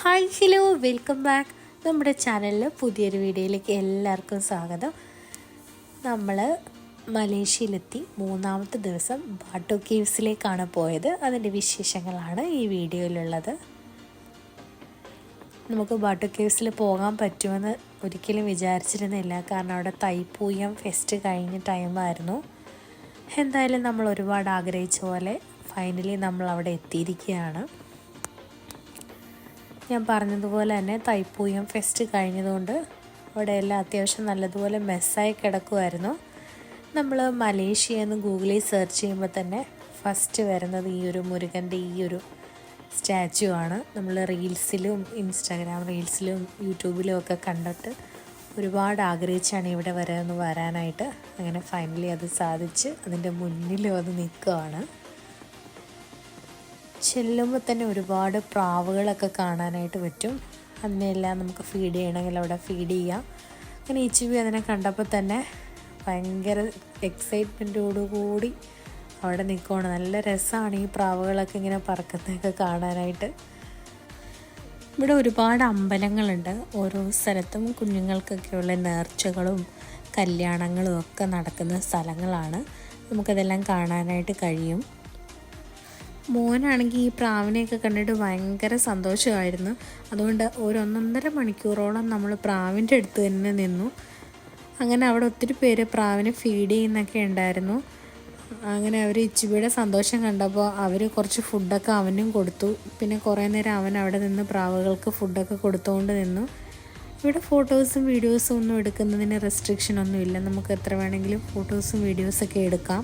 Hi hello welcome back. നമ്മുടെ ചാനലിൽ പുതിയൊരു വീഡിയോയിലേക്ക് എല്ലാവർക്കും സ്വാഗതം. നമ്മൾ മലേഷ്യയിലെത്തി 3-ാമത്തെ ദിവസം ബാട്ടു കേവ്സിലേക്കാണ് പോയത്. അതിൻ്റെ വിശേഷങ്ങളാണ് ഈ വീഡിയോയിലുള്ളത്. നമുക്ക് ബാട്ടു കേവ്സിൽ പോകാൻ പറ്റുമെന്ന് ഒരിക്കലും വിചാരിച്ചിരുന്നില്ല, കാരണം അവിടെ തൈപ്പൂയം ഫെസ്റ്റ് കഴിഞ്ഞ ടൈമായിരുന്നു. എന്തായാലും നമ്മൾ ഒരുപാട് ആഗ്രഹിച്ച പോലെ ഫൈനലി നമ്മൾ അവിടെ എത്തിയിരിക്കുകയാണ്. ഞാൻ പറഞ്ഞതുപോലെ തന്നെ തൈപ്പൂയം ഫെസ്റ്റ് കഴിഞ്ഞതുകൊണ്ട് അവിടെ എല്ലാം അത്യാവശ്യം നല്ലതുപോലെ മെസ്സായി കിടക്കുമായിരുന്നു. നമ്മൾ മലേഷ്യ എന്ന് ഗൂഗിളിൽ സെർച്ച് ചെയ്യുമ്പോൾ തന്നെ ഫസ്റ്റ് വരുന്നത് ഈ ഒരു മുരുകൻ്റെ ഈ ഒരു സ്റ്റാച്ചു ആണ്. നമ്മൾ റീൽസിലും ഇൻസ്റ്റാഗ്രാം റീൽസിലും യൂട്യൂബിലും ഒക്കെ കണ്ടിട്ട് ഒരുപാട് ആഗ്രഹിച്ചാണ് ഇവിടെ വരാനായിട്ട്. അങ്ങനെ ഫൈനലി അത് സാധിച്ച് അതിൻ്റെ മുന്നിലും അത് നിൽക്കുകയാണ്. ചെല്ലുമ്പോൾ തന്നെ ഒരുപാട് പ്രാവുകളൊക്കെ കാണാനായിട്ട് പറ്റും. അതിനെല്ലാം നമുക്ക് ഫീഡ് ചെയ്യണമെങ്കിൽ അവിടെ ഫീഡ് ചെയ്യാം. അങ്ങനെ ഇച്ചിബി അതിനെ കണ്ടപ്പോൾ തന്നെ ഭയങ്കര എക്സൈറ്റ്മെൻറ്റോടുകൂടി അവിടെ നിൽക്കുകയാണ്. നല്ല രസമാണ് ഈ പ്രാവുകളൊക്കെ ഇങ്ങനെ പറക്കുന്നതൊക്കെ കാണാനായിട്ട്. ഇവിടെ ഒരുപാട് അമ്പലങ്ങളുണ്ട്. ഓരോ സ്ഥലത്തും കുഞ്ഞുങ്ങൾക്കൊക്കെയുള്ള നേർച്ചകളും കല്യാണങ്ങളും ഒക്കെ നടക്കുന്ന സ്ഥലങ്ങളാണ്. നമുക്കതെല്ലാം കാണാനായിട്ട് കഴിയും. മോനാണെങ്കിൽ ഈ പ്രാവിനെയൊക്കെ കണ്ടിട്ട് ഭയങ്കര സന്തോഷമായിരുന്നു. അതുകൊണ്ട് ഒരു 1.5 മണിക്കൂറോളം നമ്മൾ പ്രാവിൻ്റെ അടുത്ത് തന്നെ നിന്നു. അങ്ങനെ അവിടെ ഒത്തിരി പേര് പ്രാവിനെ ഫീഡ് ചെയ്യുന്നൊക്കെ ഉണ്ടായിരുന്നു. അങ്ങനെ അവർ ഇച്ചിബിയുടെ സന്തോഷം കണ്ടപ്പോൾ അവർ കുറച്ച് ഫുഡൊക്കെ അവനും കൊടുത്തു. പിന്നെ കുറേ നേരം അവൻ അവിടെ നിന്ന് പ്രാവുകൾക്ക് ഫുഡൊക്കെ കൊടുത്തുകൊണ്ട് നിന്നു. ഇവിടെ ഫോട്ടോസും വീഡിയോസും ഒന്നും എടുക്കുന്നതിന് റെസ്ട്രിക്ഷൻ ഒന്നുമില്ല. നമുക്ക് എത്ര വേണമെങ്കിലും ഫോട്ടോസും വീഡിയോസൊക്കെ എടുക്കാം.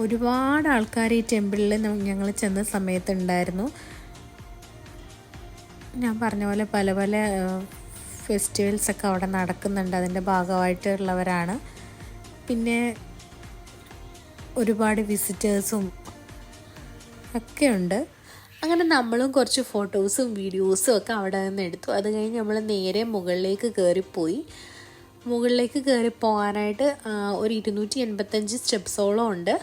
ഒരുപാട് ആൾക്കാർ ഈ ടെമ്പിളിൽ ഞങ്ങൾ ചെന്ന സമയത്തുണ്ടായിരുന്നു. ഞാൻ പറഞ്ഞ പോലെ പല പല ഫെസ്റ്റിവൽസൊക്കെ അവിടെ നടക്കുന്നുണ്ട്. അതിൻ്റെ ഭാഗമായിട്ടുള്ളവരാണ്. പിന്നെ ഒരുപാട് വിസിറ്റേഴ്സും ഒക്കെ ഉണ്ട്. അങ്ങനെ നമ്മളും കുറച്ച് ഫോട്ടോസും വീഡിയോസും ഒക്കെ അവിടെ നിന്ന് എടുത്തു. അത് കഴിഞ്ഞ് നമ്മൾ നേരെ മുകളിലേക്ക് കയറിപ്പോയി. മുകളിലേക്ക് കയറി പോകാനായിട്ട് ഒരു 285 സ്റ്റെപ്സോളം ഉണ്ട്.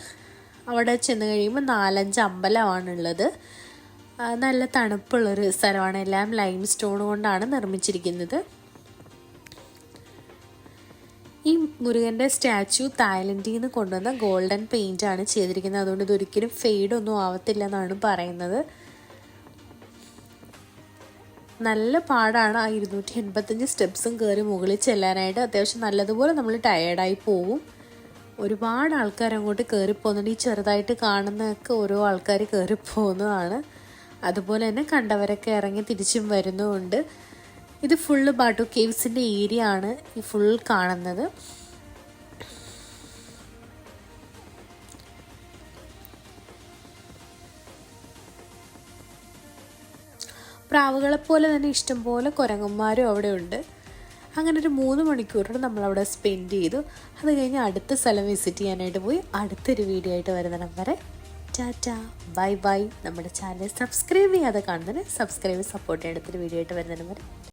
അവിടെ ചെന്ന് കഴിയുമ്പോൾ 4-5 അമ്പലമാണുള്ളത്. നല്ല തണുപ്പുള്ളൊരു സ്ഥലമാണ്. എല്ലാം ലൈം സ്റ്റോൺ കൊണ്ടാണ് നിർമ്മിച്ചിരിക്കുന്നത്. ഈ മുരുകൻ്റെ സ്റ്റാച്ചു തായ്ലൻഡിൽ നിന്ന് കൊണ്ടുവന്ന ഗോൾഡൻ പെയിൻ്റ് ആണ് ചെയ്തിരിക്കുന്നത്. അതുകൊണ്ട് ഇതൊരിക്കലും ഫെയ്ഡൊന്നും ആവത്തില്ല എന്നാണ് പറയുന്നത്. നല്ല പാടാണ് ആ 285 സ്റ്റെപ്സും കയറി മുകളിൽ ചെല്ലാനായിട്ട്. അത്യാവശ്യം നല്ലതുപോലെ നമ്മൾ ടയേർഡായി പോകും. ഒരുപാട് ആൾക്കാർ അങ്ങോട്ട് കയറിപ്പോകുന്നുണ്ട്. ഈ ചെറുതായിട്ട് കാണുന്നതൊക്കെ ഓരോ ആൾക്കാർ കയറിപ്പോകുന്നതാണ്. അതുപോലെ തന്നെ കണ്ടവരൊക്കെ ഇറങ്ങി തിരിച്ചും വരുന്നുമുണ്ട്. ഇത് ഫുള്ള് ബാട്ടു കേവ്സിൻ്റെ ഏരിയ ആണ് ഈ ഫുൾ കാണുന്നത്. പ്രാവുകളെപ്പോലെ തന്നെ ഇഷ്ടംപോലെ കുരങ്ങന്മാരും അവിടെ ഉണ്ട്. അങ്ങനെ ഒരു 3 മണിക്കൂറോടെ നമ്മളവിടെ സ്പെൻഡ് ചെയ്തു. അത് കഴിഞ്ഞ് അടുത്ത സ്ഥലം വിസിറ്റ് ചെയ്യാനായിട്ട് പോയി. അടുത്തൊരു വീഡിയോ ആയിട്ട് വരുന്നിടം വരെ ടാറ്റാ ബൈ ബൈ. നമ്മുടെ ചാനൽ സബ്സ്ക്രൈബ് ചെയ്യാതെ കാണുന്നതിന് സബ്സ്ക്രൈബ് സപ്പോർട്ട് ചെയ്യാൻ അടുത്തൊരു വീഡിയോ ആയിട്ട് വരുന്നിടം വരെ